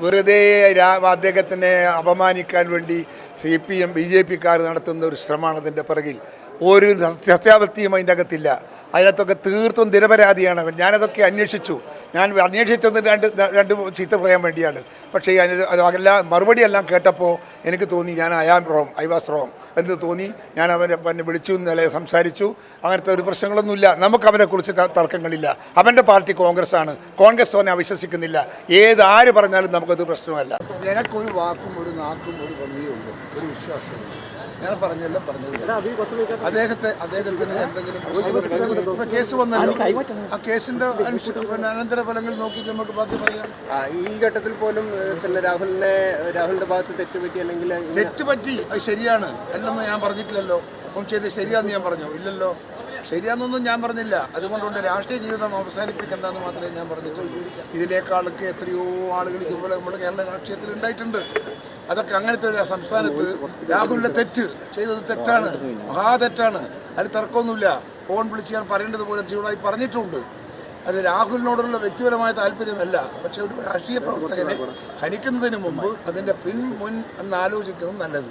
വെറുതെ അദ്ദേഹത്തിനെ അപമാനിക്കാൻ വേണ്ടി CPM BJP-ക്കാർ നടത്തുന്ന ഒരു ശ്രമമാണ് അതിൻ്റെ പിറകിൽ. ഒരു സത്യാവസ്ഥയും അതിൻ്റെ അകത്തില്ല. അതിനകത്തൊക്കെ തീർത്തും നിരപരാധിയാണ്. ഞാനതൊക്കെ അന്വേഷിച്ചു. ഞാൻ അന്വേഷിച്ചത് രണ്ട് ചീത്ത പറയാൻ വേണ്ടിയാണ്. പക്ഷേ അതെല്ലാം മറുപടിയെല്ലാം കേട്ടപ്പോൾ എനിക്ക് തോന്നി ഐ വാസ് റോങ് എന്ന് തോന്നി. ഞാൻ അവനെ വിളിച്ചു, ഇന്നലെ സംസാരിച്ചു. അങ്ങനത്തെ ഒരു പ്രശ്നങ്ങളൊന്നുമില്ല. നമുക്ക് അവനെക്കുറിച്ച് തർക്കങ്ങളില്ല. അവൻ്റെ പാർട്ടി കോൺഗ്രസ്സാണ്. കോൺഗ്രസ് അവനെ അവിശ്വസിക്കുന്നില്ല. ആര് പറഞ്ഞാലും നമുക്കത് പ്രശ്നമല്ല. എനിക്കൊരു വാക്കും ഒരു നാക്കും ഒരു പണിയുണ്ട്, ഒരു വിശ്വാസമുണ്ട്. ഞാൻ പറഞ്ഞില്ല. അദ്ദേഹത്തിന് എന്തെങ്കിലും കേസ് വന്നല്ലോ, ആ കേസിന്റെ അനന്തര ഫലങ്ങൾ നോക്കി നമുക്ക് ബാക്കി പറയാം. ഈ ഘട്ടത്തിൽ പോലും രാഹുലിന്റെ ഭാഗത്ത് തെറ്റുപറ്റി അല്ലെങ്കിൽ തെറ്റുപറ്റി അത് ശരിയാണ് അല്ലെന്ന് ഞാൻ പറഞ്ഞിട്ടില്ലല്ലോ. അപ്പം ചെയ്ത് ശരിയാന്ന് ഞാൻ പറഞ്ഞു ഇല്ലല്ലോ. ശരിയാണെന്നൊന്നും ഞാൻ പറഞ്ഞില്ല. അതുകൊണ്ടുകൊണ്ട് രാഷ്ട്രീയ ജീവിതം അവസാനിപ്പിക്കേണ്ടെന്ന് മാത്രമേ ഞാൻ പറഞ്ഞിട്ടുള്ളൂ. ഇതിനേക്കാളൊക്കെ എത്രയോ ആളുകൾ ഇതുപോലെ നമ്മുടെ കേരള രാഷ്ട്രീയത്തിൽ ഉണ്ടായിട്ടുണ്ട്. അതൊക്കെ അങ്ങനത്തെ ഒരു സംസ്ഥാനത്ത് രാഹുലിൻ്റെ തെറ്റ് ചെയ്തത് തെറ്റാണ്, മഹാതെറ്റാണ്. അതിൽ തർക്കമൊന്നുമില്ല. ഫോൺ വിളിച്ച് ഞാൻ പറയേണ്ടതുപോലെ ചൂടായി പറഞ്ഞിട്ടുണ്ട്. അത് രാഹുലിനോടുള്ള വ്യക്തിപരമായ താല്പര്യമല്ല. പക്ഷെ ഒരു രാഷ്ട്രീയ പ്രവർത്തകനെ ഹനിക്കുന്നതിന് മുമ്പ് അതിൻ്റെ മുൻ എന്ന് ആലോചിക്കുന്നത് നല്ലത്.